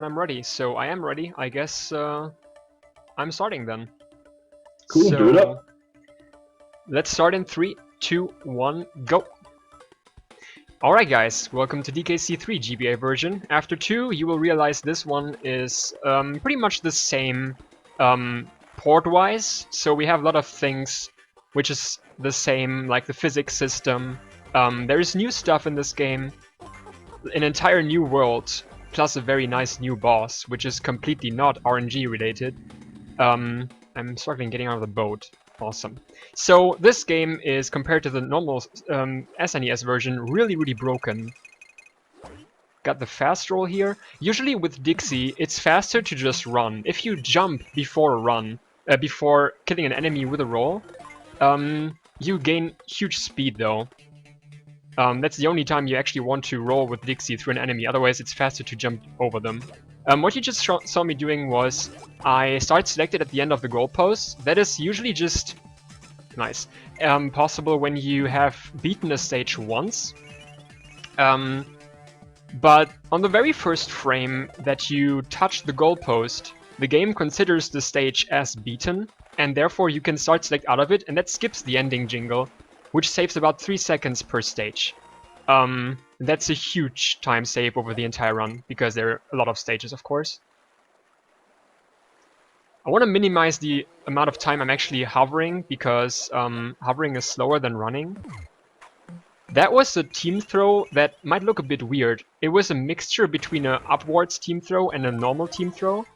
I'm ready. So I am ready. I guess I'm starting then. Cool, do it So up. let's start in 3, 2, 1, go. Alright guys, welcome to DKC3 GBA version. After 2, you will realize this one is pretty much the same port-wise. So we have a lot of things which is the same, like the physics system. There is new stuff in this game, an entire new world, plus a very nice new boss, which is completely not RNG related. I'm struggling getting out of the boat. Awesome. So this game is, compared to the normal SNES version, really broken. Got the fast roll here. Usually with Dixie, it's faster to just run. If you jump before a run, before killing an enemy with a roll, you gain huge speed though. That's the only time you actually want to roll with Dixie through an enemy, otherwise it's faster to jump over them. What you just saw me doing was, I start selected at the end of the goalpost. That is usually just nice. Possible when you have beaten a stage once. But on the very first frame that you touch the goalpost, the game considers the stage as beaten, and therefore you can start select out of it, and that skips the ending jingle, which saves about 3 seconds per stage. That's a huge time save over the entire run, because there are a lot of stages, of course. I want to minimize the amount of time I'm actually hovering, because hovering is slower than running. That was a team throw that might look a bit weird. It was a mixture between an upwards team throw and a normal team throw.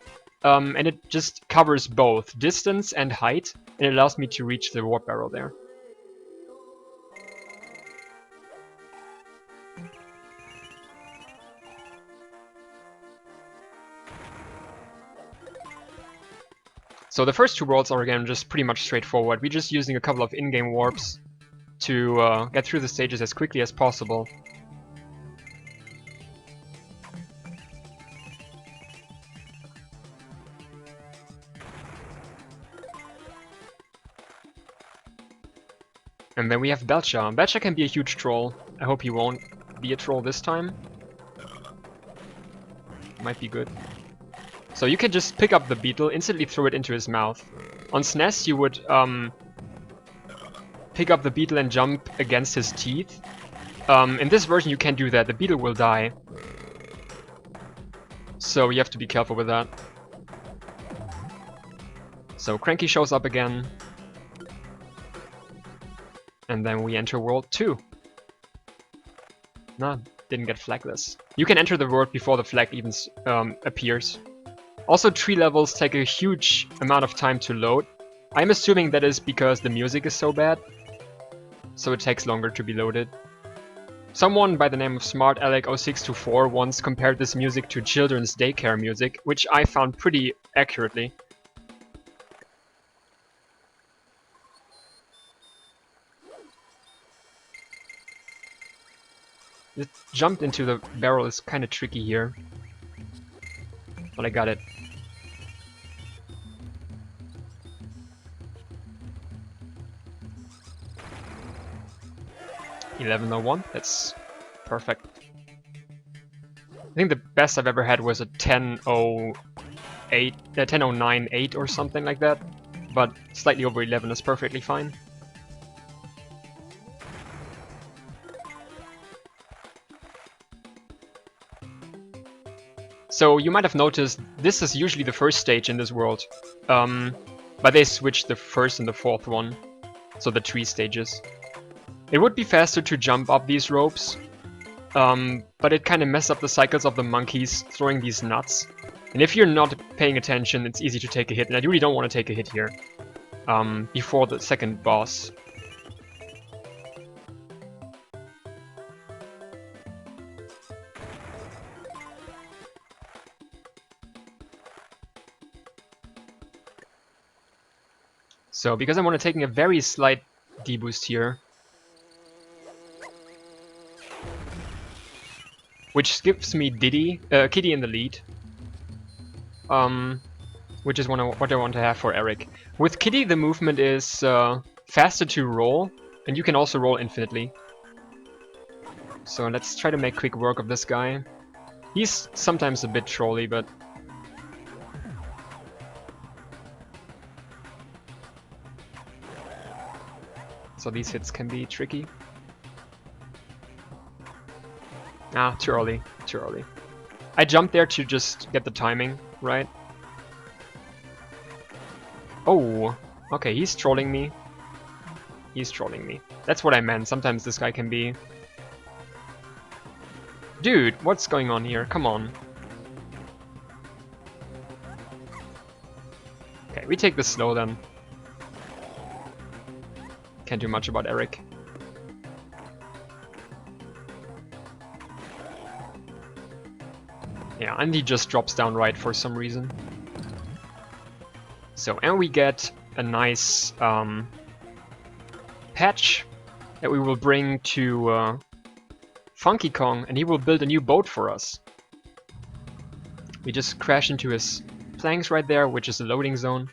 And it just covers both distance and height, and it allows me to reach the warp barrel there. So the first two worlds are again just pretty much straightforward. We're just using a couple of in-game warps to get through the stages as quickly as possible. And then we have Belcha. Belcha can be a huge troll. I hope he won't be a troll this time. Might be good. So you can just pick up the beetle, instantly throw it into his mouth. On SNES you would pick up the beetle and jump against his teeth. In this version you can't do that, the beetle will die. So you have to be careful with that. So Cranky shows up again. And then we enter World 2. Nah, didn't get flagless. You can enter the world before the flag even appears. Also, tree levels take a huge amount of time to load. I'm assuming that is because the music is so bad, so it takes longer to be loaded. Someone by the name of SmartAlec0624 once compared this music to children's daycare music, which I found pretty accurately. The jump into the barrel is kind of tricky here, but I got it. $11.01, that's perfect. I think the best I've ever had was a 10.08, 10.098 or something like that, but slightly over 11 is perfectly fine. So you might have noticed this is usually the first stage in this world, but they switched the first and the fourth one, so the tree stages. It would be faster to jump up these ropes, but it kind of messes up the cycles of the monkeys throwing these nuts. And if you're not paying attention, it's easy to take a hit, and I really don't want to take a hit here before the second boss. So, because I'm taking a very slight deboost here, which gives me Kitty in the lead, which is what I want to have for Eric. With Kitty, the movement is faster to roll, and you can also roll infinitely. So let's try to make quick work of this guy. He's sometimes a bit trolly, but... So these hits can be tricky. Ah, too early, too early. I jumped there to just get the timing right. Oh, okay, he's trolling me. He's trolling me. That's what I meant. Sometimes this guy can be... Dude, what's going on here? Come on. Okay, we take this slow then. Can't do much about Eric. Yeah, and he just drops down right for some reason. So, and we get a nice patch that we will bring to Funky Kong, and he will build a new boat for us. We just crash into his planks right there, which is a loading zone.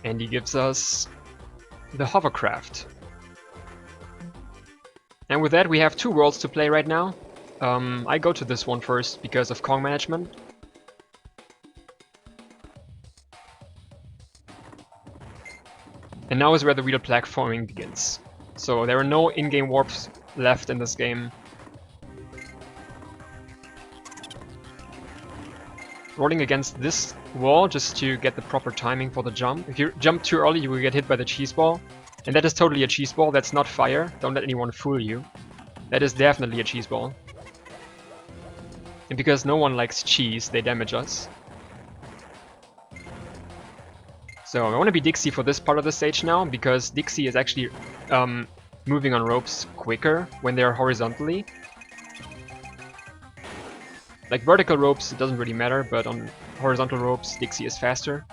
And he gives us the hovercraft. And with that we have 2 worlds to play right now. I go to this one first because of Kong management. And now is where the real platforming begins. So there are no in-game warps left in this game. Rolling against this wall just to get the proper timing for the jump. If you jump too early, you will get hit by the cheese ball. And that is totally a cheese ball, that's not fire. Don't let anyone fool you. That is definitely a cheese ball. And because no one likes cheese, they damage us. So I want to be Dixie for this part of the stage now, because Dixie is actually moving on ropes quicker when they are horizontally. Like vertical ropes, it doesn't really matter, but on horizontal ropes, Dixie is faster.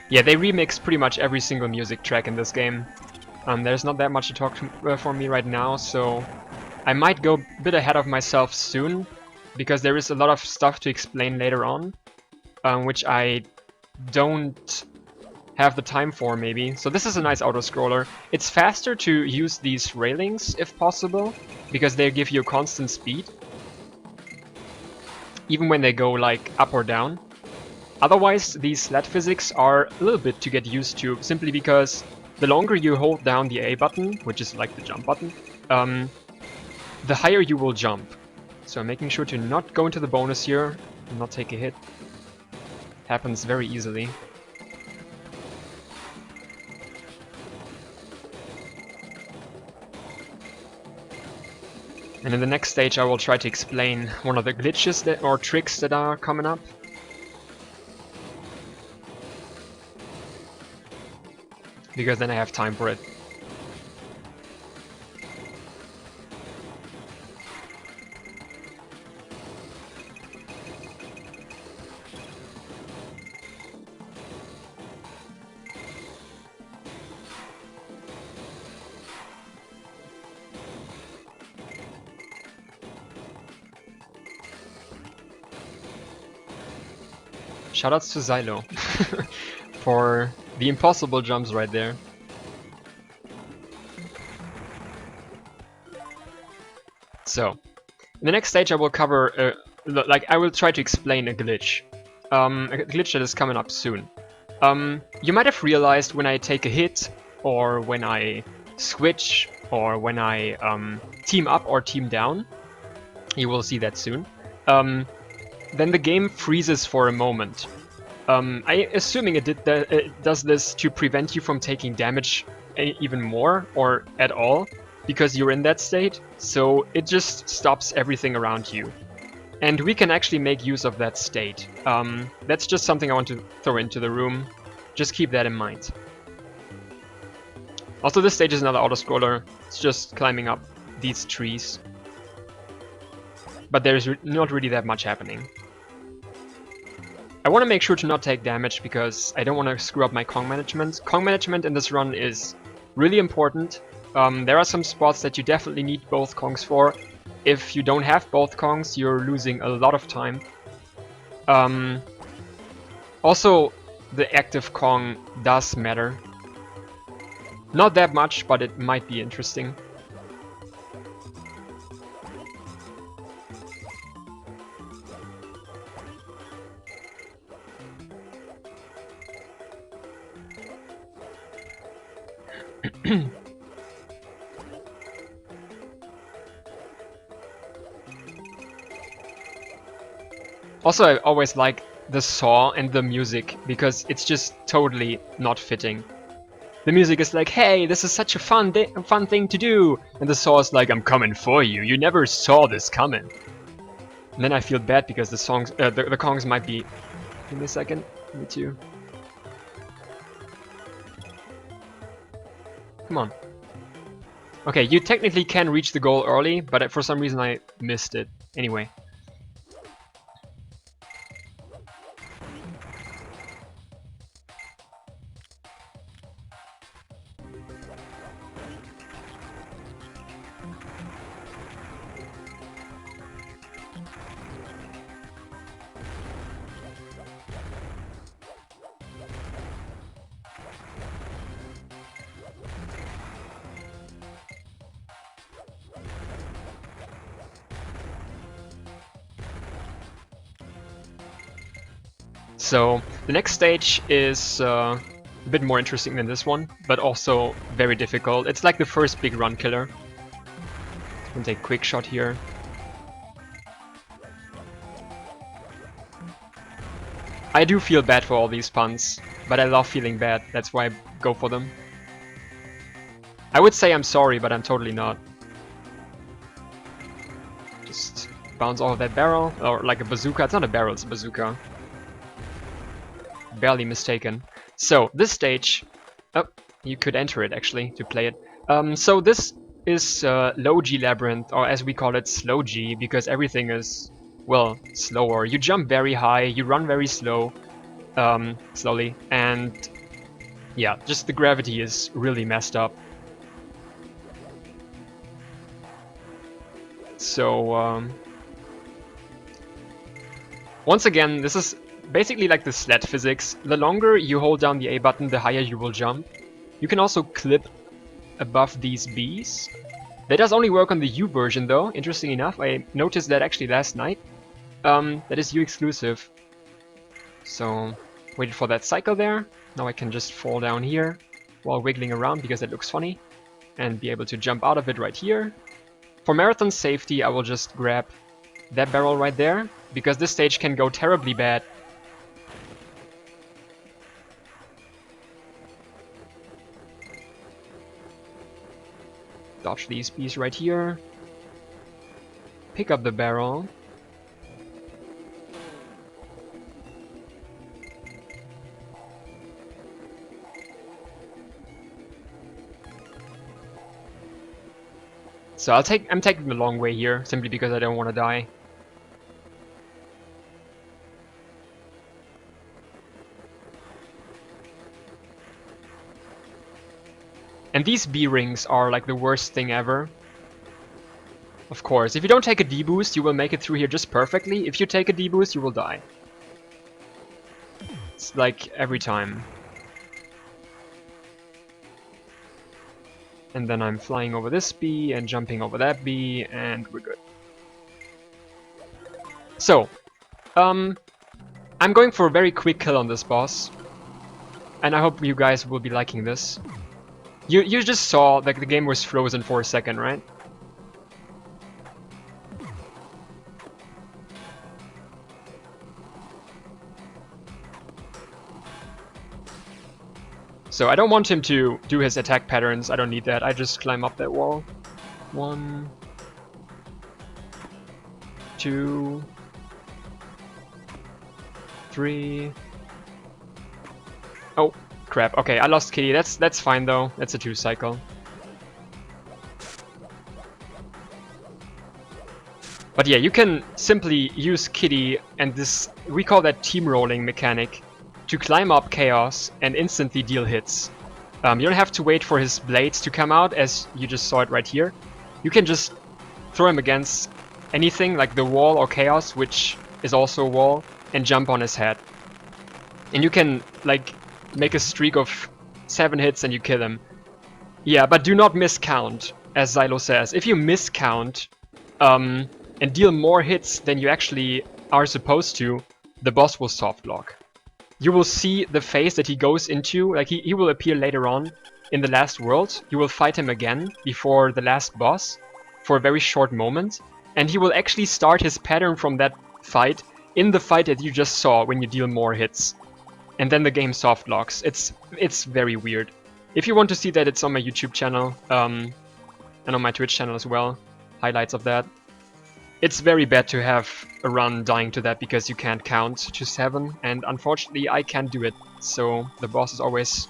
Yeah, they remix pretty much every single music track in this game. There's not that much to talk for me right now, so I might go a bit ahead of myself soon, because there is a lot of stuff to explain later on, which I don't have the time for maybe. So this is a nice auto-scroller. It's faster to use these railings if possible, because they give you a constant speed, even when they go like up or down. Otherwise, these sled physics are a little bit to get used to, simply because the longer you hold down the A button, which is like the jump button, the higher you will jump. So I'm making sure to not go into the bonus here and not take a hit. Happens very easily. And in the next stage I will try to explain one of the glitches that, or tricks that are coming up. Because then I have time for it. Shoutouts to Xylo for the impossible jumps right there. So, in the next stage I will cover, I will try to explain a glitch. A glitch that is coming up soon. You might have realized when I take a hit, or when I switch, or when I team up or team down, you will see that soon, then the game freezes for a moment. I assuming it does this to prevent you from taking damage even more or at all, because you're in that state, so it just stops everything around you. And we can actually make use of that state. That's just something I want to throw into the room. Just keep that in mind. Also, this stage is another auto-scroller. It's just climbing up these trees. But there's not really that much happening. I want to make sure to not take damage because I don't want to screw up my Kong management. Kong management in this run is really important. There are some spots that you definitely need both Kongs for. If you don't have both Kongs, you're losing a lot of time. Also, the active Kong does matter. Not that much, but it might be interesting. Also, I always like the saw and the music because it's just totally not fitting. The music is like, hey, this is such a fun thing to do, and the saw is like, I'm coming for you. You never saw this coming. And then I feel bad because the songs, the Kongs might be. Give me a second. Me too. Come on. Okay, you technically can reach the goal early, but for some reason I missed it. Anyway. So, the next stage is a bit more interesting than this one, but also very difficult. It's like the first big run killer. I'm gonna take a quick shot here. I do feel bad for all these puns, but I love feeling bad, that's why I go for them. I would say I'm sorry, but I'm totally not. Just bounce off of that barrel, or like a bazooka. It's not a barrel, it's a bazooka. Barely mistaken. So, this stage... Oh, you could enter it, actually, to play it. So this is Low G Labyrinth, or as we call it, Slow G, because everything is, well, slower. You jump very high, you run very slowly, and yeah, just the gravity is really messed up. So, once again, this is basically like the sled physics. The longer you hold down the A button, the higher you will jump. You can also clip above these Bs. That does only work on the U version though, interesting enough. I noticed that actually last night. That is U exclusive. So, waited for that cycle there. Now I can just fall down here while wiggling around because it looks funny. And be able to jump out of it right here. For marathon safety, I will just grab that barrel right there, because this stage can go terribly bad. Dodge these bees right here. Pick up the barrel. So I'm taking the long way here, simply because I don't want to die. And these B rings are like the worst thing ever. Of course, if you don't take a D boost, you will make it through here just perfectly. If you take a D boost, you will die. It's like every time. And then I'm flying over this bee and jumping over that bee, and we're good. So, I'm going for a very quick kill on this boss. And I hope you guys will be liking this. You just saw that the game was frozen for a second, right? So I don't want him to do his attack patterns, I don't need that, I just climb up that wall. 1, 2, 3. Oh, crap. Okay, I lost Kitty. That's fine though. That's a 2 cycle. But yeah, you can simply use Kitty and this, we call that team rolling mechanic, to climb up Chaos and instantly deal hits. You don't have to wait for his blades to come out, as you just saw it right here. You can just throw him against anything, like the wall or Chaos, which is also a wall, and jump on his head. And you can, like, make a streak of 7 hits and you kill him. Yeah, but do not miscount, as Xylo says. If you miscount, and deal more hits than you actually are supposed to, the boss will soft lock. You will see the phase that he goes into, like he will appear later on in the last world. You will fight him again before the last boss for a very short moment, and he will actually start his pattern from that fight in the fight that you just saw when you deal more hits. And then the game soft locks. It's very weird. If you want to see that, it's on my YouTube channel, and on my Twitch channel as well. Highlights of that. It's very bad to have a run dying to that because you can't count to 7, and unfortunately I can't do it, so the boss is always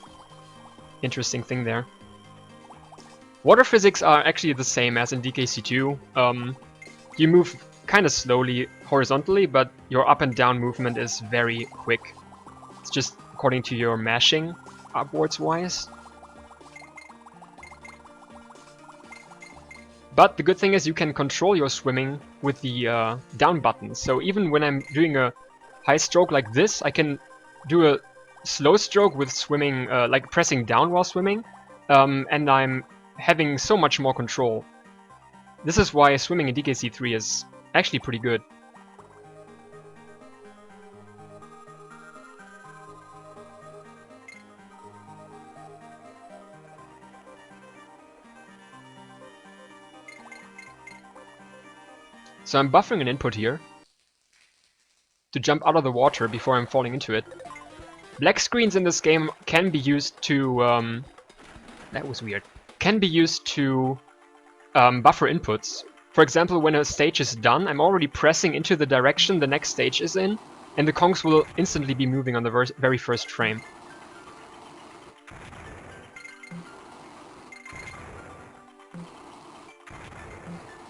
interesting thing there. Water physics are actually the same as in DKC2. You move kind of slowly horizontally, but your up and down movement is very quick. It's just according to your mashing upwards wise. But the good thing is you can control your swimming with the down button. So even when I'm doing a high stroke like this, I can do a slow stroke with swimming, like pressing down while swimming. And I'm having so much more control. This is why swimming in DKC3 is actually pretty good. So I'm buffering an input here to jump out of the water before I'm falling into it. Black screens in this game can be used to... that was weird. Can be used to buffer inputs. For example, when a stage is done, I'm already pressing into the direction the next stage is in, and the Kongs will instantly be moving on the very first frame.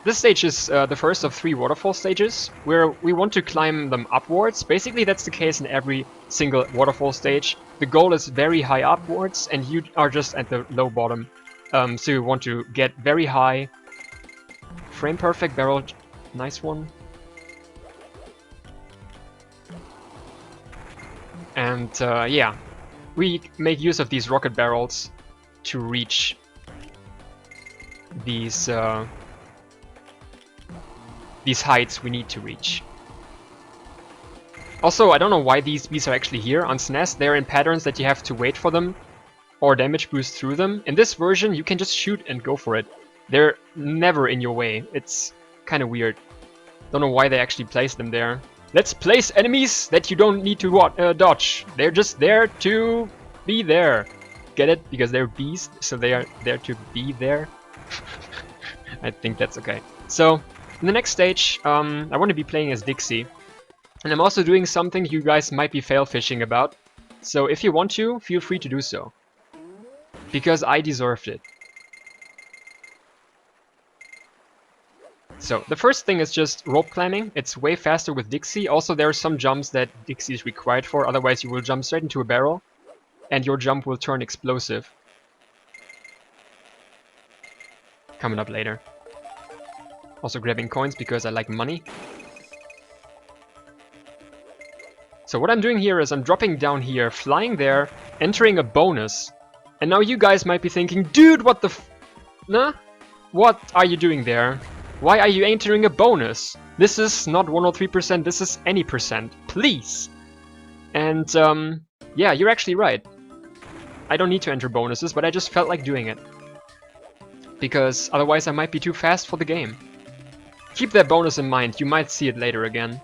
This stage is the first of 3 waterfall stages, where we want to climb them upwards. Basically, that's the case in every single waterfall stage. The goal is very high upwards, and you are just at the low bottom. So you want to get very high. Frame perfect barrel, nice one. And yeah, we make use of these rocket barrels to reach these heights we need to reach. Also, I don't know why these bees are actually here. On SNES, they're in patterns that you have to wait for them or damage boost through them. In this version, you can just shoot and go for it. They're never in your way. It's kind of weird. Don't know why they actually placed them there. Let's place enemies that you don't need to dodge. They're just there to be there. Get it? Because they're bees, so they are there to be there. I think that's okay. So, in the next stage, I want to be playing as Dixie. And I'm also doing something you guys might be fail fishing about. So if you want to, feel free to do so. Because I deserved it. So, the first thing is just rope climbing. It's way faster with Dixie. Also, there are some jumps that Dixie is required for, otherwise you will jump straight into a barrel. And your jump will turn explosive. Coming up later. Also grabbing coins because I like money. So what I'm doing here is I'm dropping down here, flying there, entering a bonus. And now you guys might be thinking, dude, what the Nah? What are you doing there? Why are you entering a bonus? This is not 103%, this is any percent. Please! And, yeah, you're actually right. I don't need to enter bonuses, but I just felt like doing it. Because otherwise I might be too fast for the game. Keep that bonus in mind, you might see it later again.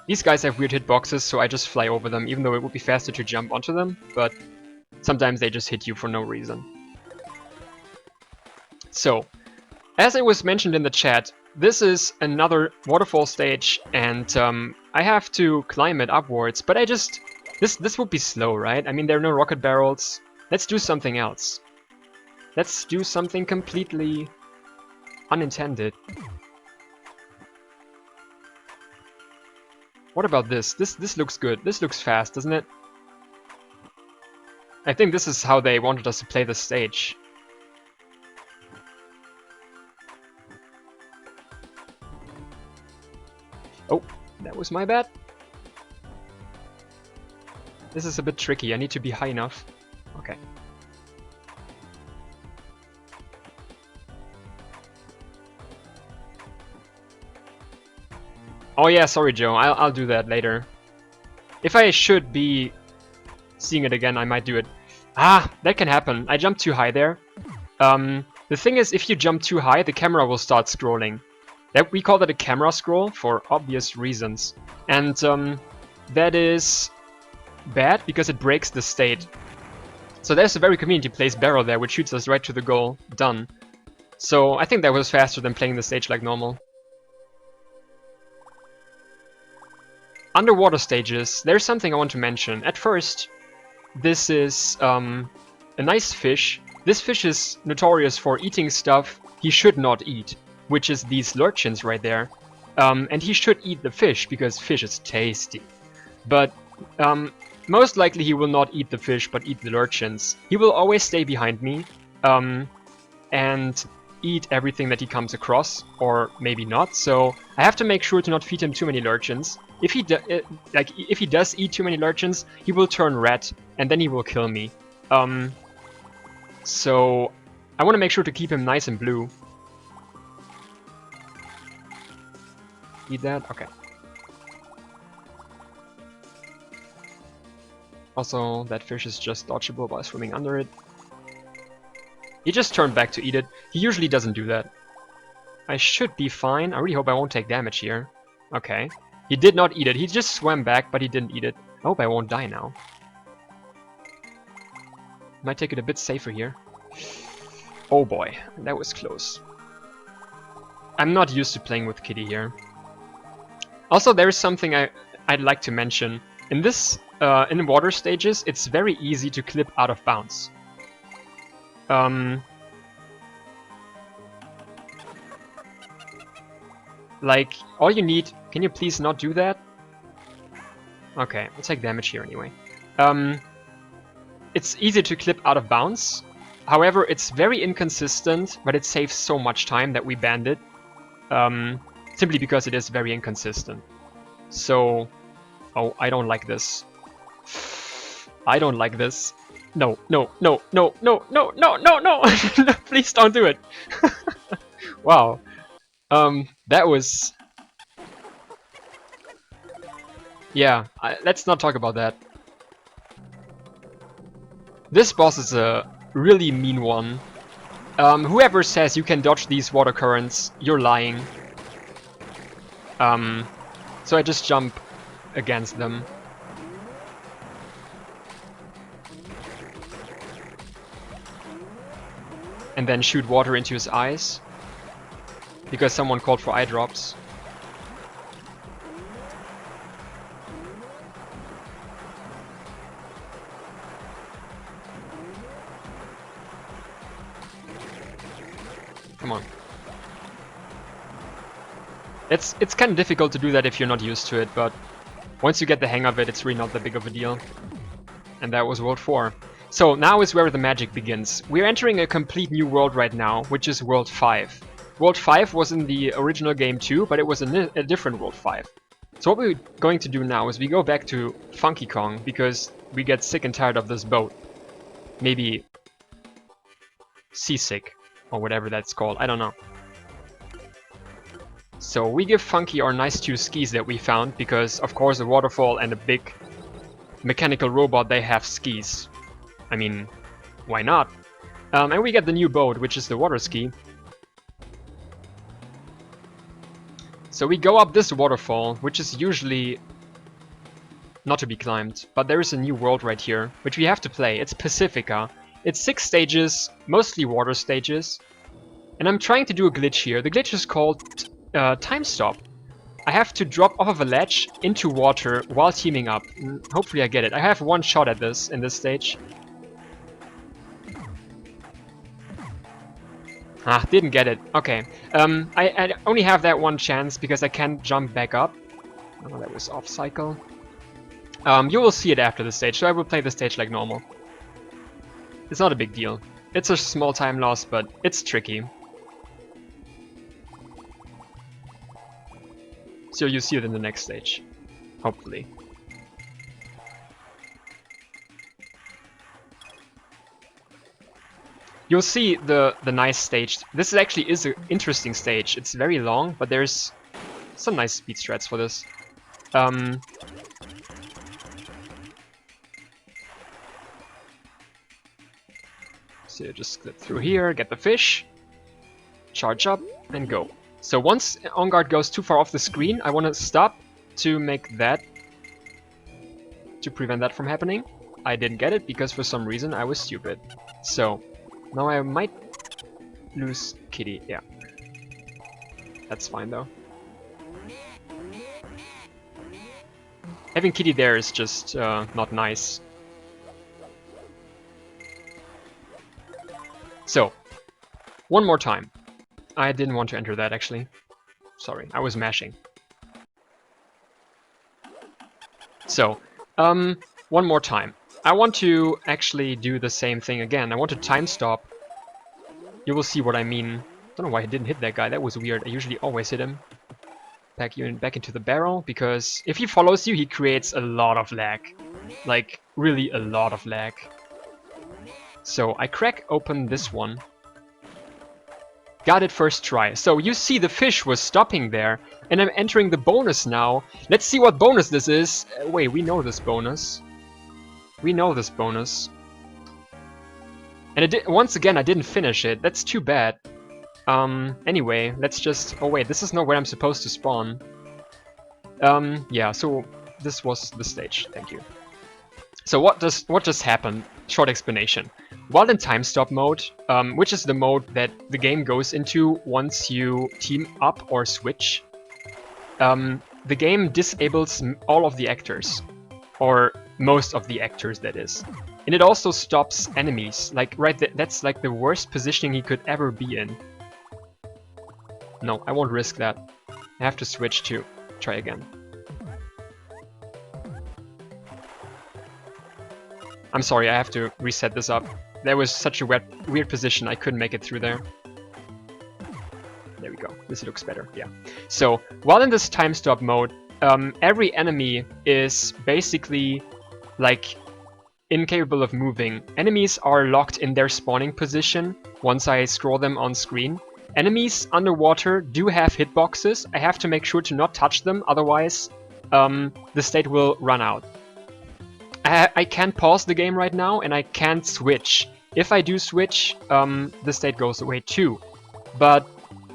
These guys have weird hitboxes, so I just fly over them, even though it would be faster to jump onto them, but sometimes they just hit you for no reason. So, as it was mentioned in the chat, this is another waterfall stage, and I have to climb it upwards, but this would be slow, right? I mean, there are no rocket barrels. Let's do something else. Let's do something completely unintended. What about this? This looks good. This looks fast, doesn't it? I think this is how they wanted us to play the stage. Oh, that was my bad. This is a bit tricky. I need to be high enough. Okay. Oh yeah, sorry Joe, I'll do that later. If I should be seeing it again, I might do it. Ah, that can happen. I jumped too high there. The thing is, if you jump too high, the camera will start scrolling. We call that a camera scroll for obvious reasons. And that is bad because it breaks the state. So there's a very community placed barrel there which shoots us right to the goal. Done. So I think that was faster than playing the stage like normal. Underwater stages, there's something I want to mention. At first, this is a nice fish. This fish is notorious for eating stuff he should not eat, which is these lurchins right there. And he should eat the fish, because fish is tasty. But most likely he will not eat the fish, but eat the lurchins. He will always stay behind me and eat everything that he comes across, or maybe not. So I have to make sure to not feed him too many lurchins. If he does eat too many lurchins, he will turn red, and then he will kill me. So I want to make sure to keep him nice and blue. Eat that? Okay. Also, that fish is just dodgeable by swimming under it. He just turned back to eat it. He usually doesn't do that. I should be fine. I really hope I won't take damage here. Okay. He did not eat it. He just swam back, but he didn't eat it. I hope I won't die now. Might take it a bit safer here. Oh boy, that was close. I'm not used to playing with Kitty here. Also, there is something I'd like to mention. In this, in water stages, it's very easy to clip out of bounds. Like, all you need... Can you please not do that? Okay, I'll take damage here anyway. It's easy to clip out of bounds. However, it's very inconsistent, but it saves so much time that we banned it. Simply because it is very inconsistent. So... Oh, I don't like this. I don't like this. No, no, no, no, no, no, no, no, no! Please don't do it! Wow. That was... Yeah, let's not talk about that. This boss is a really mean one. Whoever says you can dodge these water currents, you're lying. So I just jump against them. And then shoot water into his eyes. Because someone called for eye drops. Come on. It's kind of difficult to do that if you're not used to it, but once you get the hang of it, it's really not that big of a deal. And that was World 4. So now is where the magic begins. We're entering a complete new world right now, which is World 5. World 5 was in the original game too, but it was a different World 5. So what we're going to do now is we go back to Funky Kong, because we get sick and tired of this boat. Maybe seasick, or whatever that's called, I don't know. So we give Funky our nice 2 skis that we found, because of course a waterfall and a big mechanical robot, they have skis. I mean, why not? And we get the new boat, which is the water ski. So we go up this waterfall, which is usually not to be climbed, but there is a new world right here, which we have to play. It's Pacifica. It's 6 stages, mostly water stages. And I'm trying to do a glitch here. The glitch is called time stop. I have to drop off of a ledge into water while teaming up. Hopefully I get it. I have one shot at this in this stage. Ah, didn't get it. Okay. I only have that one chance because I can't jump back up. Oh, that was off cycle. You will see it after the stage, so I will play the stage like normal. It's not a big deal. It's a small time loss, but it's tricky. So you see it in the next stage. Hopefully. You'll see the nice stage. This actually is an interesting stage. It's very long, but there's some nice speed strats for this. So you just clip through here, get the fish, charge up, and go. So once On Guard goes too far off the screen, I want to stop to make that, to prevent that from happening. I didn't get it because for some reason I was stupid. So now I might lose Kitty, yeah. That's fine though. Having Kitty there is just not nice. So, one more time. I didn't want to enter that actually. Sorry, I was mashing. So, one more time. I want to actually do the same thing again. I want to time stop. You will see what I mean. Don't know why I didn't hit that guy. That was weird. I usually always hit him. Back into the barrel, because if he follows you, he creates a lot of lag. Like, really a lot of lag. So I crack open this one. Got it first try. So you see the fish was stopping there, and I'm entering the bonus now. Let's see what bonus this is. Wait, we know this bonus. We know this bonus. And once again, I didn't finish it. That's too bad. Anyway, let's just... Oh wait, this is not where I'm supposed to spawn. Yeah, so this was the stage. Thank you. So what just happened? Short explanation. While in time stop mode, which is the mode that the game goes into once you team up or switch, the game disables all of the actors, or most of the actors, that is. And it also stops enemies. Like right there, that's like the worst positioning he could ever be in. No, I won't risk that. I have to switch to try again. I'm sorry, I have to reset this up. There was such a weird position, I couldn't make it through there. There we go. This looks better, yeah. So, while in this time stop mode, every enemy is basically, like, incapable of moving. Enemies are locked in their spawning position once I scroll them on screen. Enemies underwater do have hitboxes. I have to make sure to not touch them, otherwise the state will run out. I can't pause the game right now, and I can't switch. If I do switch, the state goes away too. But,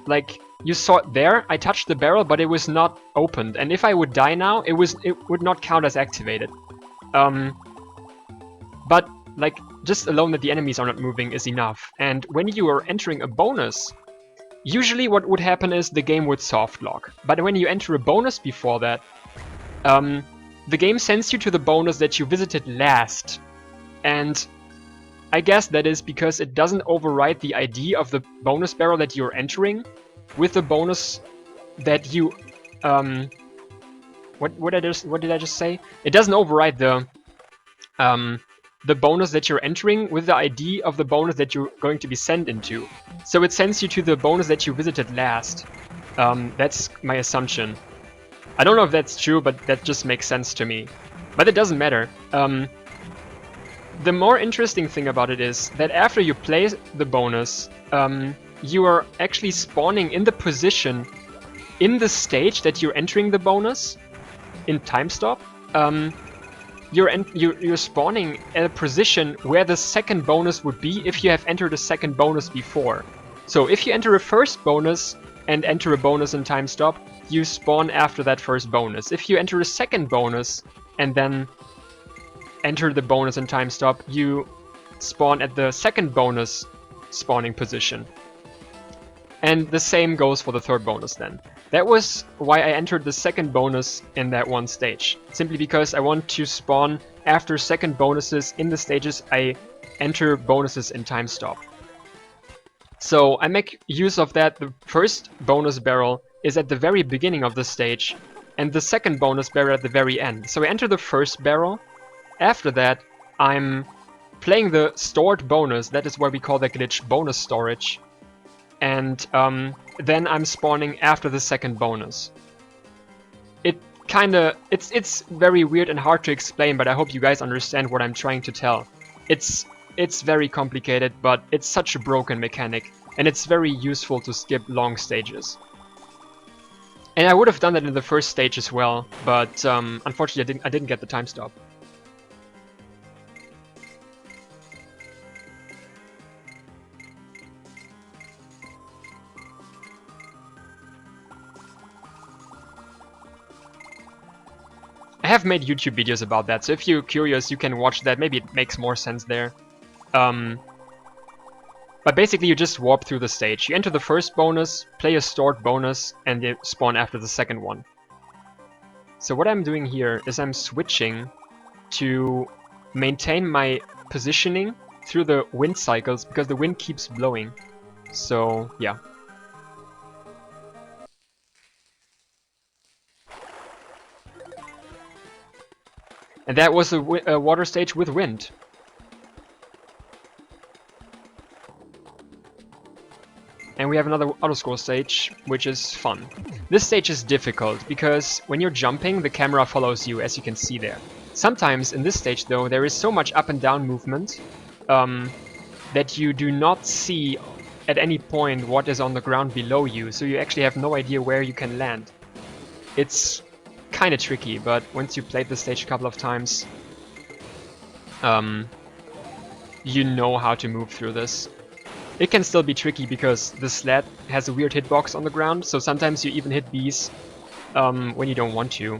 like, you saw it there, I touched the barrel, but it was not opened. And if I would die now, it would not count as activated. But, like, just alone that the enemies are not moving is enough. And when you are entering a bonus, usually what would happen is the game would soft lock. But when you enter a bonus before that, the game sends you to the bonus that you visited last. And I guess that is because it doesn't override the ID of the bonus barrel that you're entering with the bonus that you... what did I just say? It doesn't override the bonus that you're entering with the ID of the bonus that you're going to be sent into. So it sends you to the bonus that you visited last. That's my assumption. I don't know if that's true, but that just makes sense to me. But it doesn't matter. The more interesting thing about it is that after you play the bonus, you are actually spawning in the position in the stage that you're entering the bonus in time stop. You're spawning at a position where the second bonus would be if you have entered a second bonus before. So if you enter a first bonus and enter a bonus in time stop, you spawn after that first bonus. If you enter a second bonus and then enter the bonus in time stop, you spawn at the second bonus spawning position. And the same goes for the third bonus then. That was why I entered the second bonus in that one stage. Simply because I want to spawn after second bonuses in the stages I enter bonuses in time stop. So I make use of that. The first bonus barrel is at the very beginning of the stage, and the second bonus barrel at the very end. So I enter the first barrel. After that, I'm playing the stored bonus. That is why we call that glitch bonus storage. And then I'm spawning after the second bonus. It's very weird and hard to explain, but I hope you guys understand what I'm trying to tell. It's very complicated, but it's such a broken mechanic, and it's very useful to skip long stages. And I would have done that in the first stage as well, but unfortunately I didn't get the time stop. I have made YouTube videos about that, so if you're curious, you can watch that. Maybe it makes more sense there. But basically, you just warp through the stage. You enter the first bonus, play a stored bonus, and you spawn after the second one. So what I'm doing here is I'm switching to maintain my positioning through the wind cycles, because the wind keeps blowing. So, yeah. And that was a water stage with wind. And we have another auto-scroll stage, which is fun. This stage is difficult, because when you're jumping, the camera follows you, as you can see there. Sometimes, in this stage though, there is so much up and down movement that you do not see at any point what is on the ground below you, so you actually have no idea where you can land. It's kind of tricky, but once you played the stage a couple of times, you know how to move through this. It can still be tricky because the sled has a weird hitbox on the ground, so sometimes you even hit bees when you don't want to.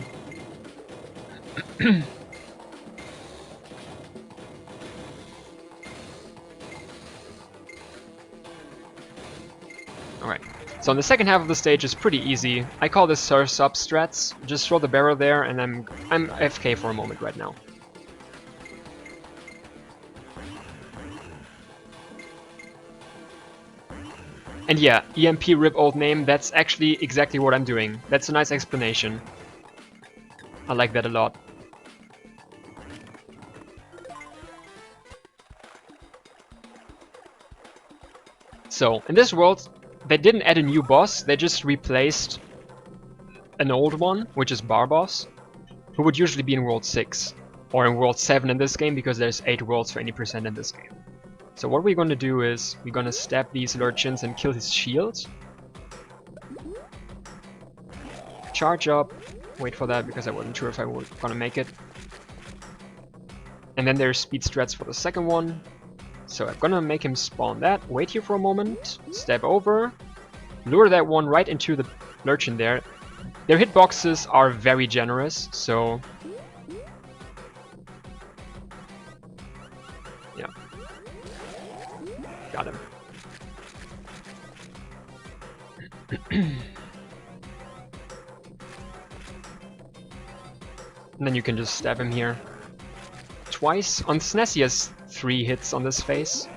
Alright, so in the second half of the stage is pretty easy. I call this sub strats. Just throw the barrel there and I'm AFK for a moment right now. And yeah, EMP rip old name, that's actually exactly what I'm doing. That's a nice explanation. I like that a lot. So, in this world, they didn't add a new boss, they just replaced an old one, which is Barboss, who would usually be in World 6. Or in World 7 in this game, because there's 8 worlds for 80% in this game. So what we're gonna do is, we're gonna stab these lurchins and kill his shield. Charge up, wait for that because I wasn't sure if I was gonna make it. And then there's speed strats for the second one. So I'm gonna make him spawn that, wait here for a moment, step over, lure that one right into the lurchin there. Their hitboxes are very generous, so... yeah. Got him. And then you can just stab him here. Twice. On SNES he has 3 hits on this face.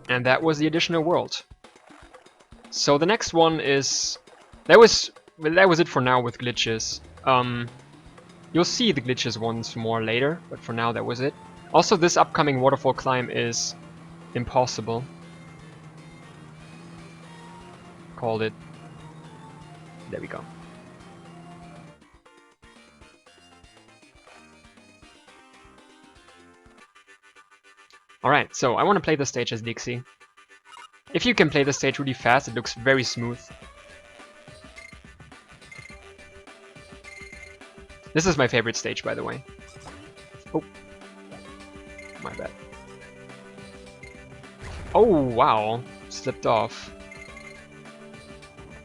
And that was the additional world. So the next one is... That was it for now with glitches. You'll see the glitches once more later, but for now that was it. Also, this upcoming waterfall climb is impossible. Called it. There we go. Alright, so I want to play the stage as Dixie. If you can play the stage really fast, it looks very smooth. This is my favorite stage, by the way. Oh. My bad. Oh, wow. Slipped off.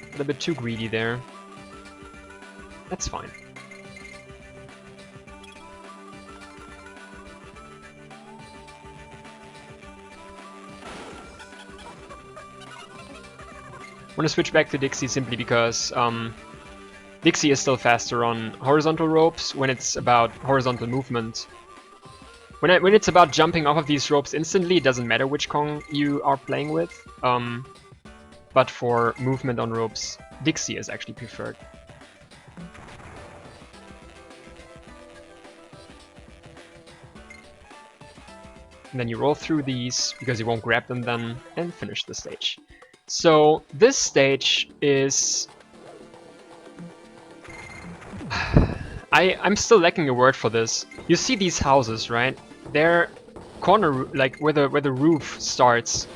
A little bit too greedy there. That's fine. want to switch back to Dixie simply because Dixie is still faster on horizontal ropes when it's about horizontal movement. When it's about jumping off of these ropes instantly, it doesn't matter which Kong you are playing with. But for movement on ropes, Dixie is actually preferred. And then you roll through these, because you won't grab them then, and finish the stage. So this stage is... I'm still lacking a word for this. You see these houses, right? They're corner, like where the roof starts.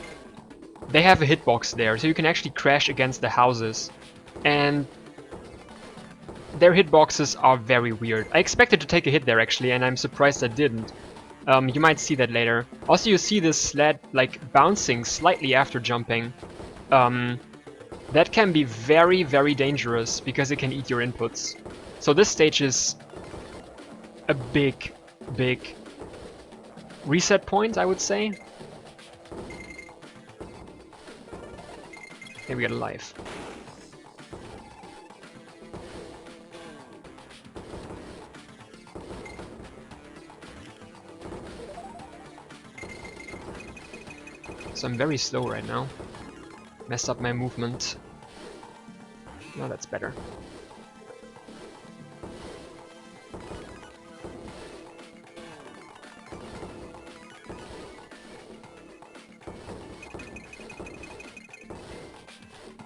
They have a hitbox there, so you can actually crash against the houses. And their hitboxes are very weird. I expected to take a hit there actually, and I'm surprised I didn't. You might see that later. Also, you see this sled like bouncing slightly after jumping. That can be very, very dangerous because it can eat your inputs. So this stage is a big, big reset point, I would say. Okay, we got a life. So I'm very slow right now. Messed up my movement. No, that's better.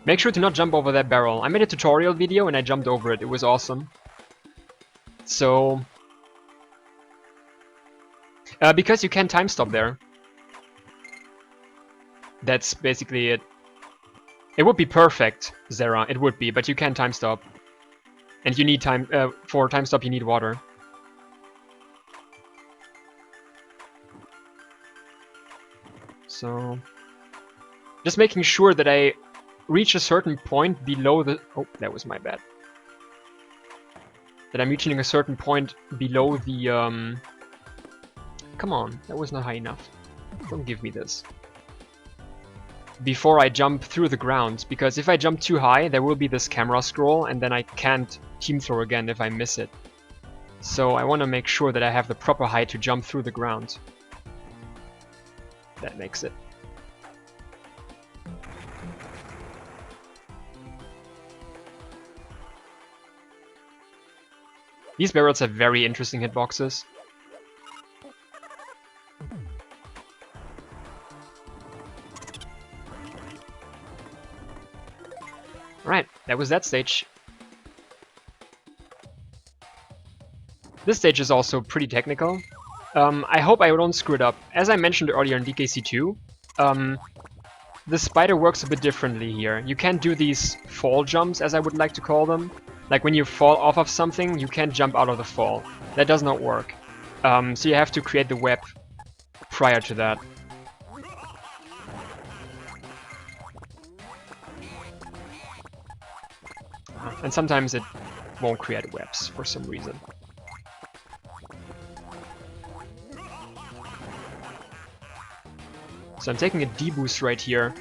Make sure to not jump over that barrel. I made a tutorial video and I jumped over it. It was awesome. So... because you can time stop there. That's basically it. It would be perfect, Zera. It would be, but you can time stop. And you need time... for time stop you need water. So... just making sure that I reach a certain point below the... oh, that was my bad. That I'm reaching a certain point below the... come on, that was not high enough. Don't give me this. Before I jump through the ground, because if I jump too high, there will be this camera scroll, and then I can't team throw again if I miss it. So I want to make sure that I have the proper height to jump through the ground. That makes it. These barrels have very interesting hitboxes. Right, that was that stage. This stage is also pretty technical. I hope I don't screw it up. As I mentioned earlier in DKC2, the spider works a bit differently here. You can't do these fall jumps, as I would like to call them. Like when you fall off of something, you can't jump out of the fall. That does not work. So you have to create the web prior to that. And sometimes it won't create webs for some reason. So I'm taking a D-boost right here,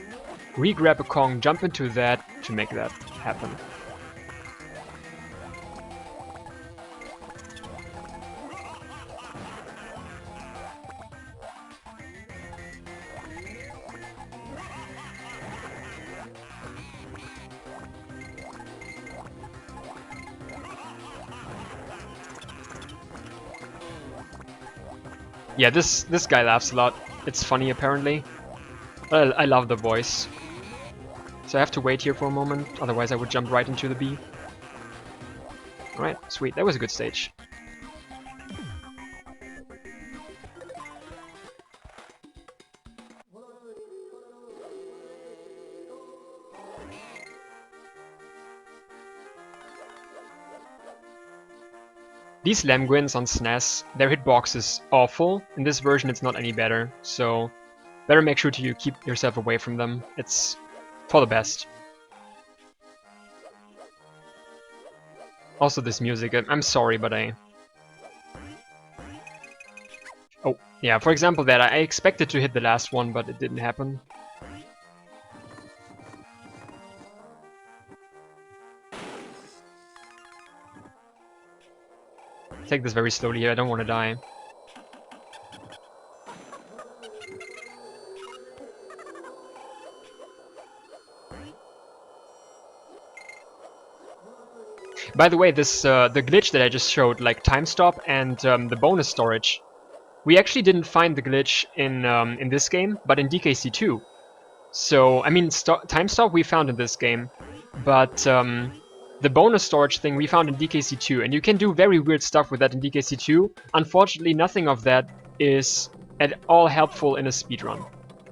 re-grab a Kong, jump into that to make that happen. Yeah, this guy laughs a lot. It's funny apparently. I love the voice. So I have to wait here for a moment, otherwise I would jump right into the B. Alright, sweet, that was a good stage. These Lamguins on SNES, their hitbox is awful. In this version it's not any better, so better make sure to keep yourself away from them. It's for the best. Also this music, I'm sorry, but oh, yeah, for example that, I expected to hit the last one, but it didn't happen. Take this very slowly here, I don't want to die. By the way, this the glitch that I just showed, like time stop and the bonus storage, we actually didn't find the glitch in this game, but in DKC2. So I mean, time stop we found in this game, but the bonus storage thing we found in DKC2, and you can do very weird stuff with that in DKC2. Unfortunately, nothing of that is at all helpful in a speedrun,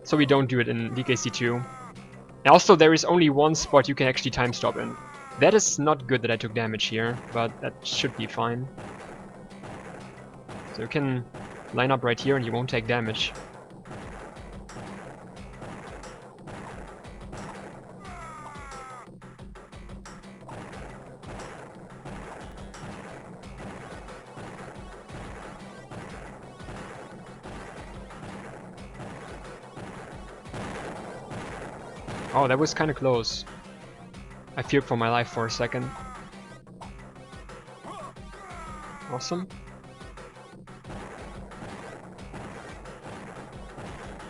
so we don't do it in DKC2. And also, there is only one spot you can actually time stop in. That is not good that I took damage here, but that should be fine. So you can line up right here and you won't take damage. Oh, that was kind of close. I feared for my life for a second. Awesome.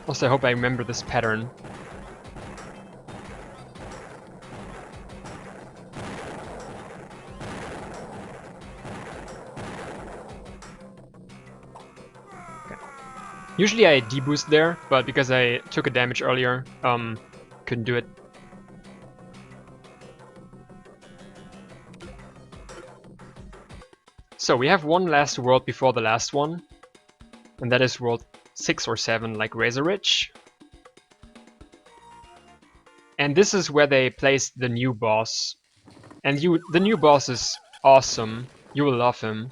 Also, I hope I remember this pattern. Okay. Usually I deboost there, but because I took a damage earlier, couldn't do it. So we have one last world before the last one, and that is world 6 or 7, like Razor Ridge. And this is where they placed the new boss. And the new boss is awesome. You will love him.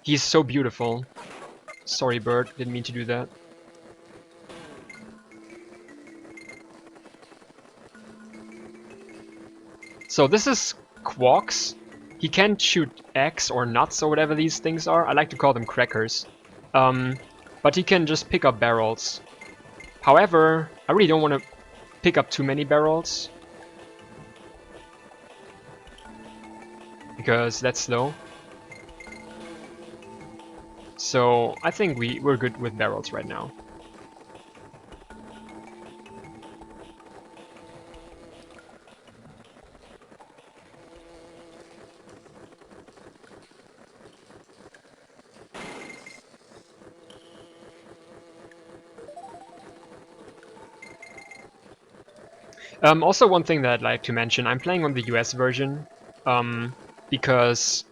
He's so beautiful. Sorry, bird, didn't mean to do that. So this is Quarks. He can shoot eggs or nuts or whatever these things are. I like to call them crackers. But he can just pick up barrels. However, I really don't want to pick up too many barrels, because that's slow. So I think we're good with barrels right now. Also, one thing that I'd like to mention, I'm playing on the US version because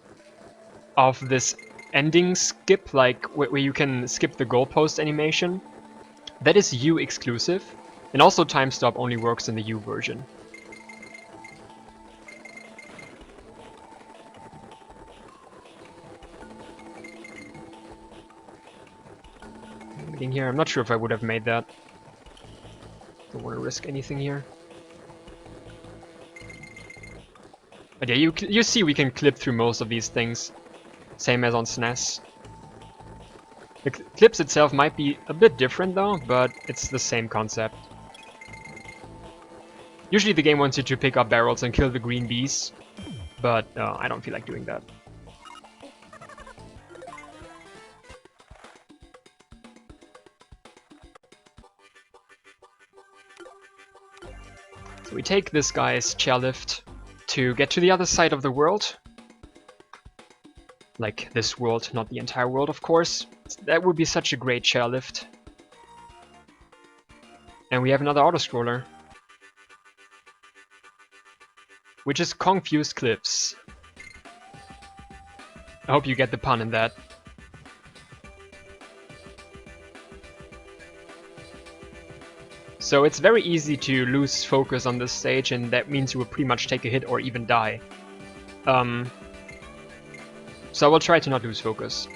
of this ending skip, like where you can skip the goalpost animation. That is U exclusive, and also time stop only works in the U version. Anything here? I'm not sure if I would have made that. Don't want to risk anything here. But yeah, you see we can clip through most of these things, same as on SNES. The clips itself might be a bit different though, but it's the same concept. Usually the game wants you to pick up barrels and kill the green bees, but I don't feel like doing that. So we take this guy's chairlift to get to the other side of the world. Like this world, not the entire world, of course. That would be such a great chairlift. And we have another auto-scroller, which is Confused Clips. I hope you get the pun in that. So it's very easy to lose focus on this stage, and that means you will pretty much take a hit or even die. So I will try to not lose focus.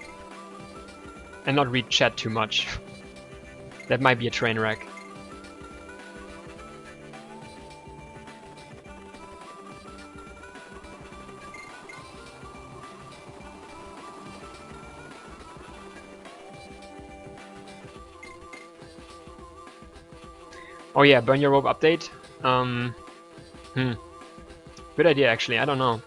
And not read chat too much. That might be a train wreck. Oh yeah, burn your rope update. Good idea actually, I don't know.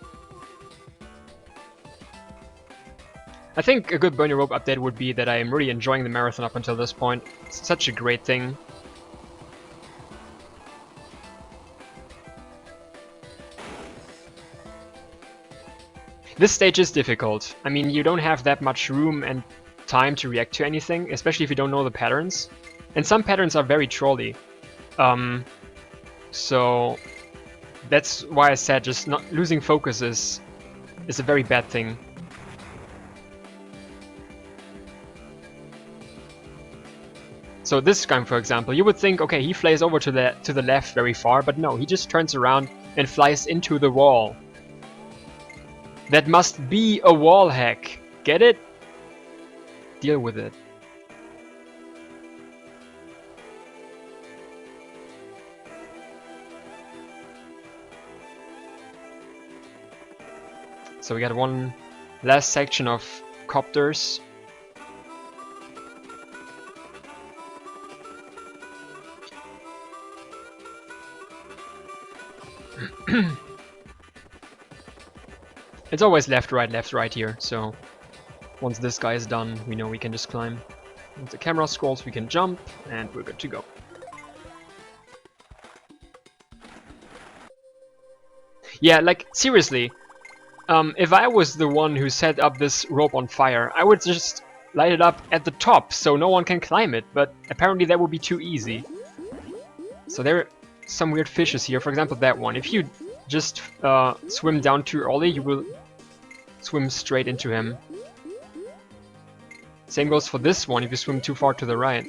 I think a good Burn Your Rope update would be that I am really enjoying the marathon up until this point. It's such a great thing. This stage is difficult. I mean, you don't have that much room and time to react to anything, especially if you don't know the patterns. And some patterns are very trolly. So that's why I said just not losing focus is a very bad thing. So this guy, for example, you would think, okay, he flies over to the left very far, but no, he just turns around and flies into the wall. That must be a wall hack. Get it? Deal with it. So we got one last section of copters. It's always left, right here, so once this guy is done, we know we can just climb. Once the camera scrolls, we can jump, and we're good to go. Yeah, like, seriously, if I was the one who set up this rope on fire, I would just light it up at the top so no one can climb it, but apparently that would be too easy. So there are some weird fishes here, for example that one. If you just swim down too early, you will swim straight into him. Same goes for this one if you swim too far to the right.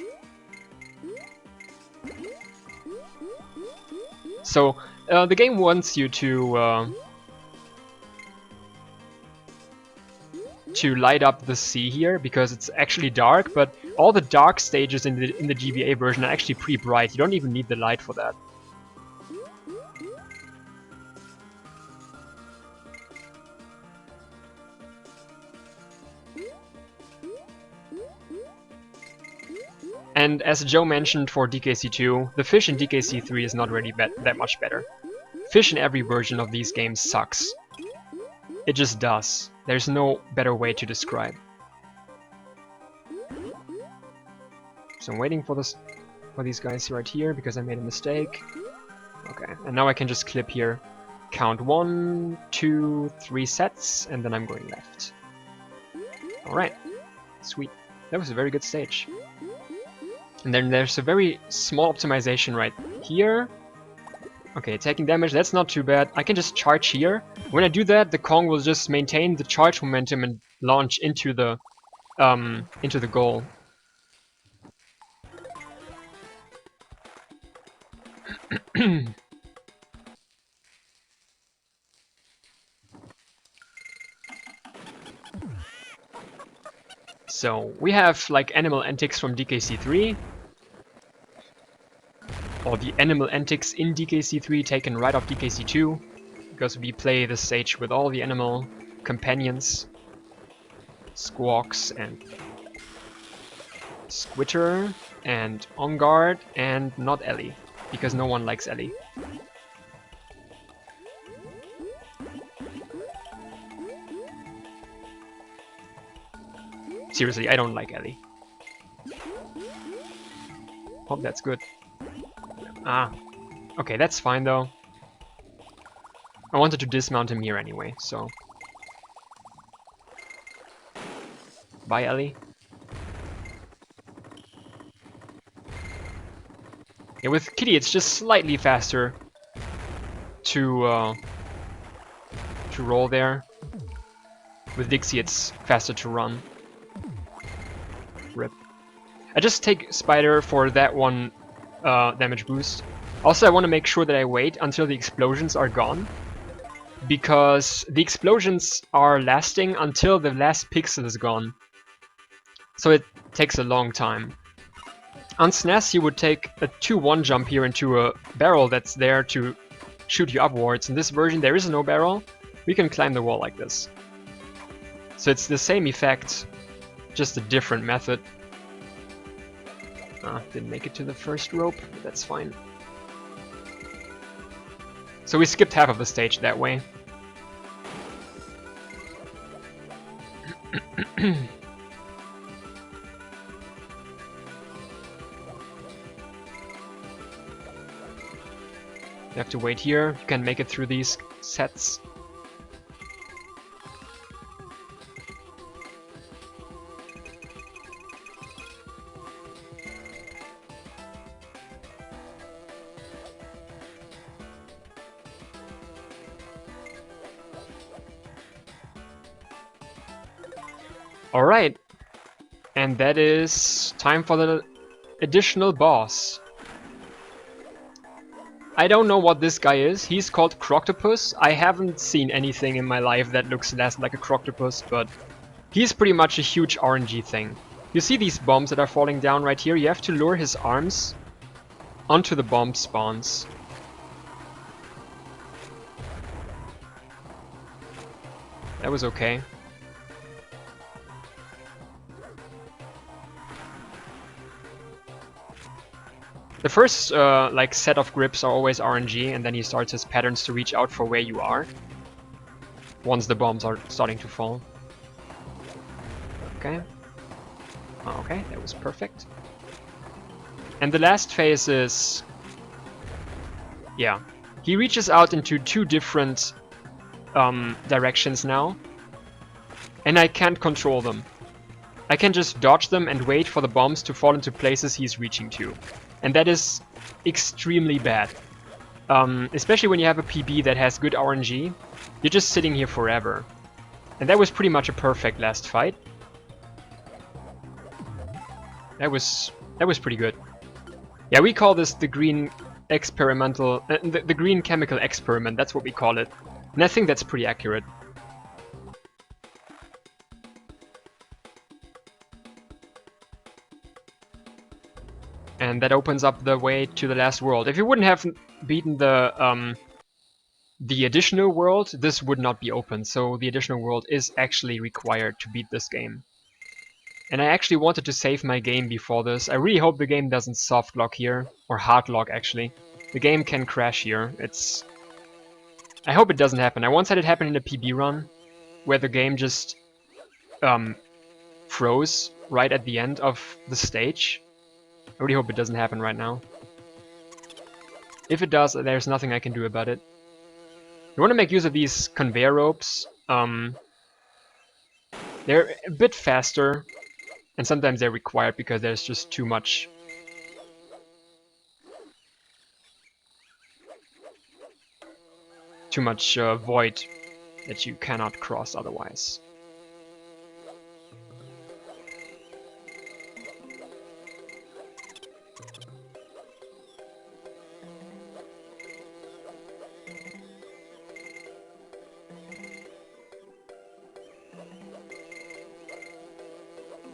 So the game wants you to light up the sea here because it's actually dark, but all the dark stages in the GBA version are actually pretty bright. You don't even need the light for that. And as Joe mentioned for DKC2, the fish in DKC3 is not really that much better. Fish in every version of these games sucks. It just does. There's no better way to describe. So I'm waiting for these guys right here because I made a mistake. Okay, and now I can just clip here. Count 1, 2, 3 sets, and then I'm going left. Alright, sweet. That was a very good stage. And then there's a very small optimization right here. Okay, taking damage, that's not too bad. I can just charge here. When I do that, the Kong will just maintain the charge momentum and launch into the goal. So we have like animal antics from DKC3. Or the animal antics in DKC3 taken right off DKC2, because we play the stage with all the animal companions, Squawks and Squitter and On Guard and not Ellie, because no one likes Ellie. Seriously, I don't like Ellie. Hope that's good. Ah, okay, that's fine though. I wanted to dismount him here anyway, so... Bye, Ellie. Yeah, with Kitty it's just slightly faster to roll there. With Dixie it's faster to run. Rip. I just take Spider for that one damage boost. Also, I want to make sure that I wait until the explosions are gone, because the explosions are lasting until the last pixel is gone. So it takes a long time. On SNES, you would take a 2-1 jump here into a barrel that's there to shoot you upwards. In this version, there is no barrel. We can climb the wall like this. So it's the same effect, just a different method. Didn't make it to the first rope, but that's fine. So we skipped half of the stage that way. You have to wait here. You can make it through these sets. Alright. And that is time for the additional boss. I don't know what this guy is. He's called Croctopus. I haven't seen anything in my life that looks less like a Croctopus, but he's pretty much a huge RNG thing. You see these bombs that are falling down right here? You have to lure his arms onto the bomb spawns. That was okay. The first like set of grips are always RNG, and then he starts his patterns to reach out for where you are once the bombs are starting to fall. Okay. Okay, that was perfect. And the last phase is... yeah. He reaches out into two different directions now, and I can't control them. I can just dodge them and wait for the bombs to fall into places he's reaching to. And that is extremely bad. Especially when you have a PB that has good RNG, you're just sitting here forever. And that was pretty much a perfect last fight. That was pretty good. Yeah, we call this the green experimental, the green chemical experiment. That's what we call it, and I think that's pretty accurate. And that opens up the way to the last world. If you wouldn't have beaten the additional world, this would not be open. So the additional world is actually required to beat this game. And I actually wanted to save my game before this. I really hope the game doesn't soft lock here, or hard lock actually. The game can crash here. I hope it doesn't happen. I once had it happen in a PB run, where the game just froze right at the end of the stage. I really hope it doesn't happen right now. If it does, there's nothing I can do about it. You want to make use of these conveyor ropes. They're a bit faster, and sometimes they're required because there's just too much void that you cannot cross otherwise.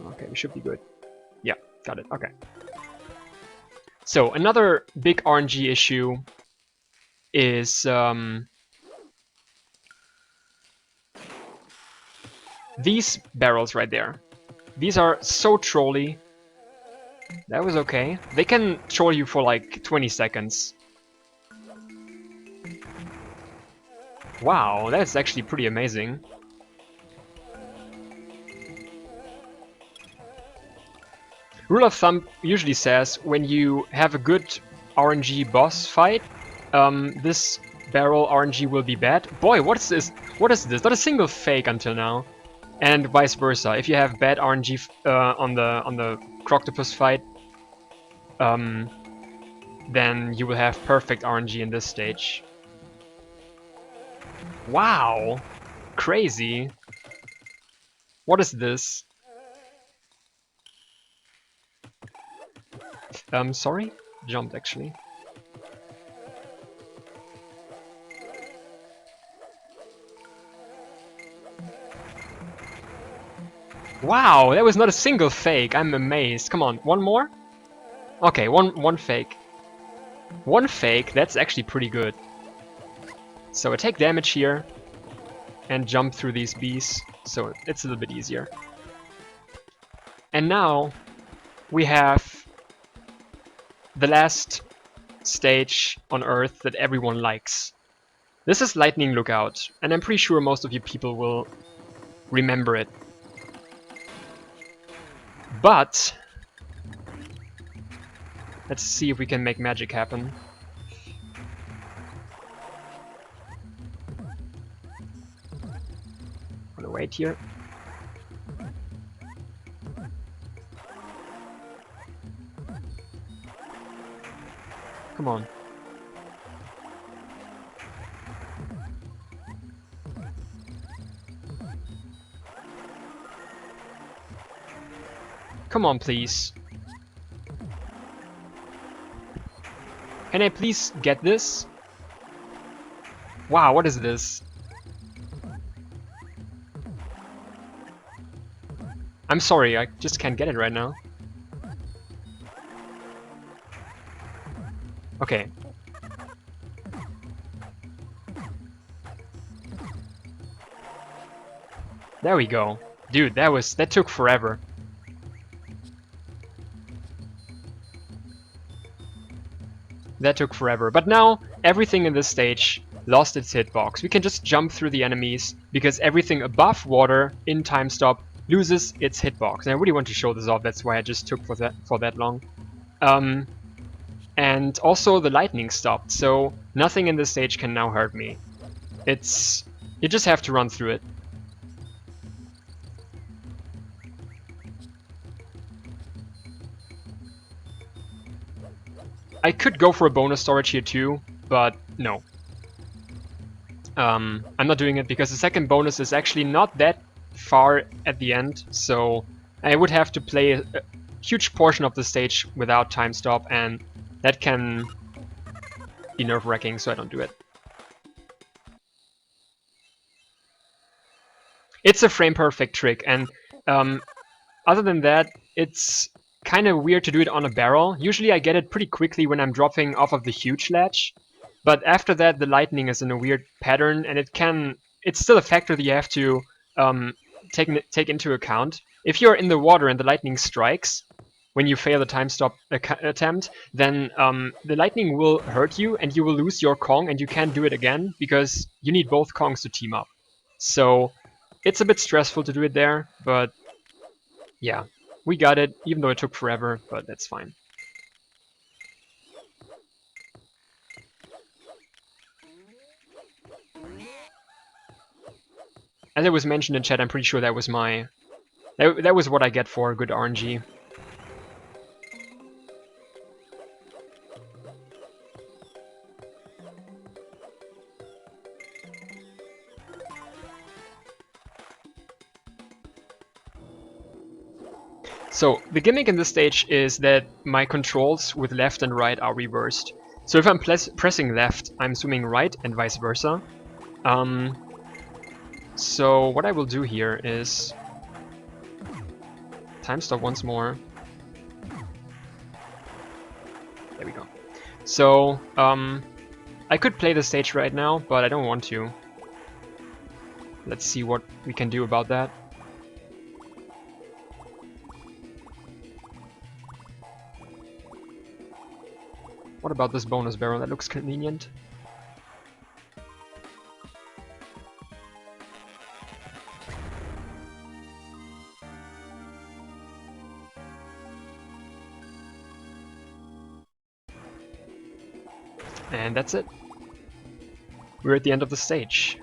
Okay, we should be good. Yeah, got it. Okay. So another big RNG issue is these barrels right there. These are so trolly. That was okay. They can troll you for like 20 seconds. Wow, that's actually pretty amazing. Rule of thumb usually says when you have a good RNG boss fight, this barrel RNG will be bad. Boy, what is this? What is this? Not a single fake until now. And vice versa. If you have bad RNG on the Croctopus fight, then you will have perfect RNG in this stage. Wow! Crazy! What is this? Sorry? Jumped actually. Wow, that was not a single fake. I'm amazed. Come on, one more? Okay, one fake. One fake, that's actually pretty good. So I take damage here and jump through these bees, so it's a little bit easier. And now we have the last stage on Earth that everyone likes. This is Lightning Lookout, and I'm pretty sure most of you people will remember it. But let's see if we can make magic happen. I'm gonna wait here. Come on. Come on, please. Can I please get this? Wow, what is this? I'm sorry, I just can't get it right now. Okay. There we go. Dude, that took forever. That took forever. But now, everything in this stage lost its hitbox. We can just jump through the enemies, because everything above water in time stop loses its hitbox. And I really want to show this off, that's why I just took for that long. And also the lightning stopped, so nothing in this stage can now hurt me. You just have to run through it. I could go for a bonus storage here too, but no. I'm not doing it because the second bonus is actually not that far at the end, so I would have to play a huge portion of the stage without time stop, and that can be nerve-wracking, so I don't do it. It's a frame-perfect trick, and other than that, it's kind of weird to do it on a barrel. Usually I get it pretty quickly when I'm dropping off of the huge ledge, but after that the lightning is in a weird pattern, and it's still a factor that you have to take into account. If you're in the water and the lightning strikes, when you fail the time stop attempt, then the lightning will hurt you and you will lose your Kong and you can't do it again because you need both Kongs to team up. So it's a bit stressful to do it there, but yeah. We got it, even though it took forever, but that's fine. As it was mentioned in chat, I'm pretty sure that was that was what I get for good RNG. So, the gimmick in this stage is that my controls with left and right are reversed. So if I'm pressing left, I'm swimming right and vice versa. So what I will do here is time stop once more. There we go. So, I could play the stage right now, but I don't want to. Let's see what we can do about that. What about this bonus barrel? That looks convenient. And that's it. We're at the end of the stage.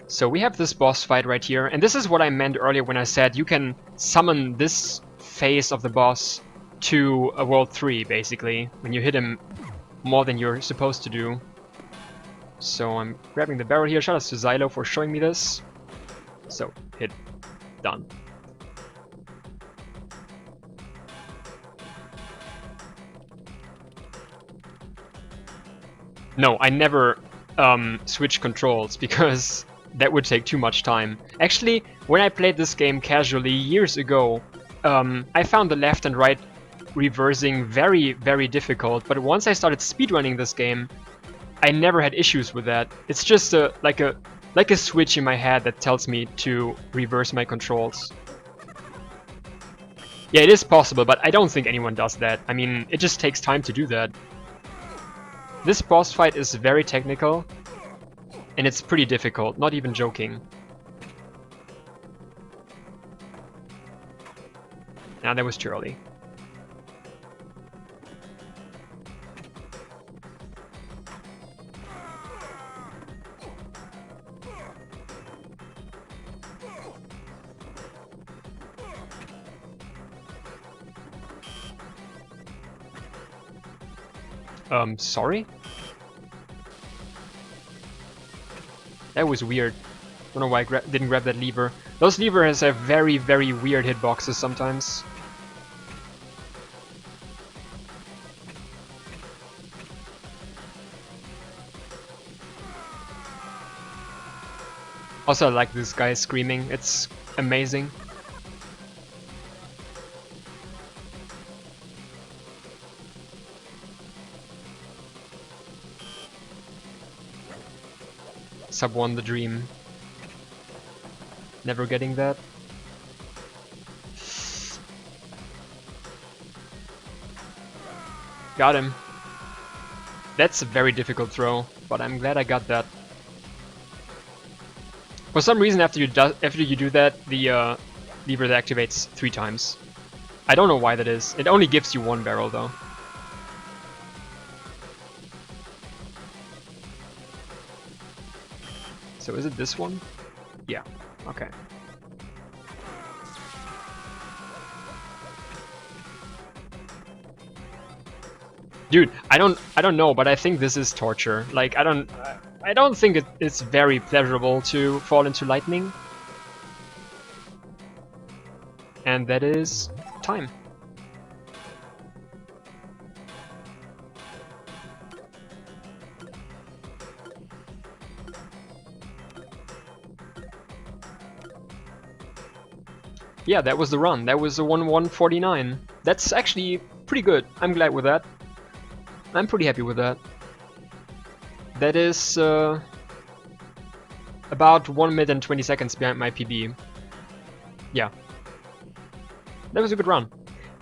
So we have this boss fight right here, and this is what I meant earlier when I said you can summon this phase of the boss to a World 3, basically, when you hit him more than you're supposed to do. So I'm grabbing the barrel here. Shout out to Xylo for showing me this. So, hit. Done. No, I never switch controls, because that would take too much time. Actually, when I played this game casually years ago, I found the left and right reversing very, very difficult, but once I started speedrunning this game, I never had issues with that. It's just like a switch in my head that tells me to reverse my controls. Yeah, it is possible, but I don't think anyone does that. I mean, it just takes time to do that. This boss fight is very technical. And it's pretty difficult, not even joking. Nah, that was too early. Sorry? That was weird. Don't know why I didn't grab that lever. Those levers have very, very weird hitboxes sometimes. Also, I like this guy screaming. It's amazing. Sub 1 the dream. Never getting that. Got him. That's a very difficult throw, but I'm glad I got that. For some reason, after you do that, the lever activates 3 times. I don't know why that is. It only gives you 1 barrel though. So is it this one? Yeah. Okay. Dude, I don't know, but I think this is torture. Like I don't think it's very pleasurable to fall into lightning. And that is time. Yeah, that was the run. That was the 1:1:49. That's actually pretty good. I'm glad with that. I'm pretty happy with that. That is about 1 minute and 20 seconds behind my PB. Yeah. That was a good run.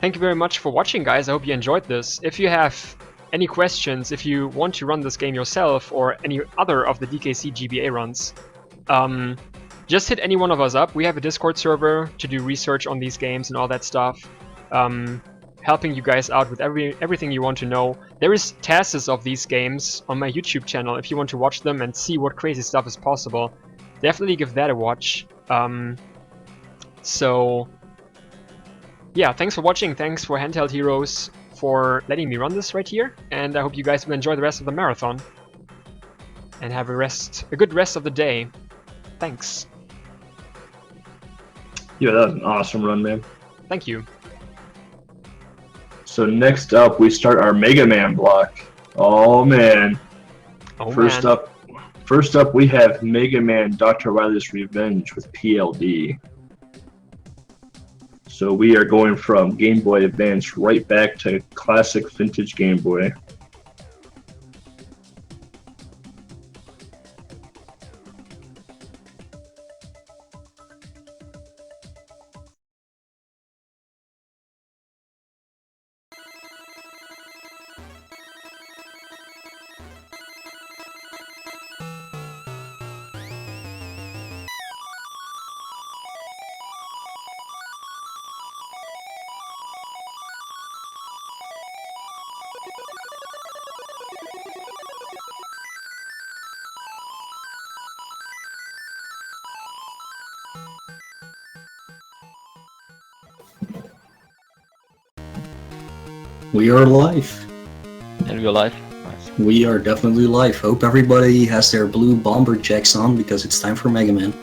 Thank you very much for watching, guys. I hope you enjoyed this. If you have any questions, if you want to run this game yourself or any other of the DKC GBA runs, just hit any one of us up. We have a Discord server to do research on these games and all that stuff. Helping you guys out with everything you want to know. There is tests of these games on my YouTube channel if you want to watch them and see what crazy stuff is possible. Definitely give that a watch. So yeah, thanks for watching. Thanks for Handheld Heroes for letting me run this right here, and I hope you guys will enjoy the rest of the marathon and have a good rest of the day. Thanks. Yeah, that was an awesome run, man. Thank you. So next up, we start our Mega Man block. Oh man. Oh, First up, we have Mega Man Dr. Wily's Revenge with PLD. So we are going from Game Boy Advance right back to classic vintage Game Boy. We are live. And we're live. Nice. We are definitely live. Hope everybody has their blue bomber jacks on because it's time for Mega Man.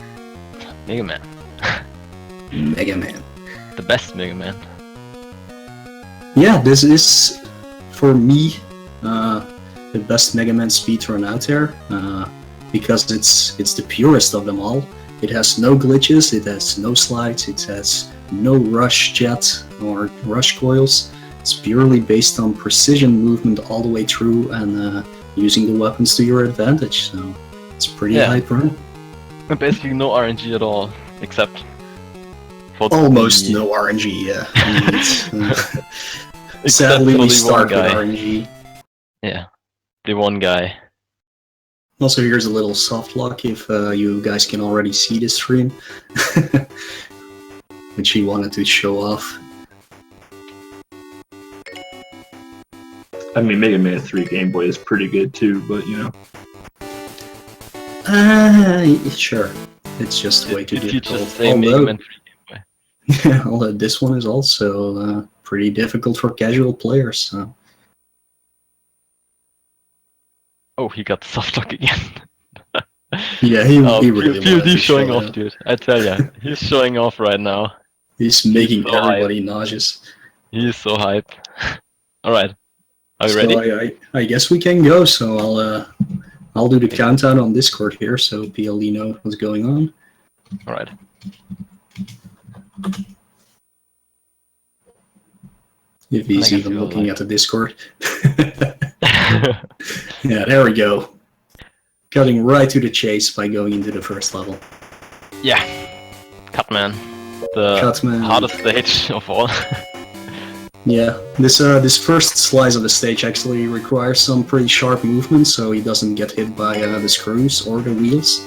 Mega Man. Mega Man. The best Mega Man. Yeah, this is, for me, the best Mega Man speedrun out there, because it's the purest of them all. It has no glitches, it has no slides, it has no rush jet or rush coils. It's purely based on precision movement all the way through and using the weapons to your advantage, so it's pretty hype run. Basically no RNG at all, except for almost no RNG, yeah. I mean, sadly we start with RNG. Yeah, the one guy. Also, here's a little soft lock if you guys can already see the stream, which he wanted to show off. I mean, Mega Man 3 Game Boy is pretty good too, but you know. Sure. It's just way too Did you difficult. just say Mega Man 3 Game Boy? Yeah, although this one is also pretty difficult for casual players. So. Oh, he got the soft lock again. Yeah, he really wanted to PLD showing show off, that. dude. I tell ya, he's showing off right now. He's making so everybody nauseous. He is so hype. Alright. Are you So ready? I guess we can go. So I'll do the countdown on Discord here, so PLD knows what's going on. Alright. If he's can even feel looking like- at the Discord. Yeah, there we go. Cutting right to the chase by going into the first level. Yeah. Cutman. The Cutman. hardest stage of all. Yeah, this first slice of the stage actually requires some pretty sharp movement, so he doesn't get hit by the screws or the wheels.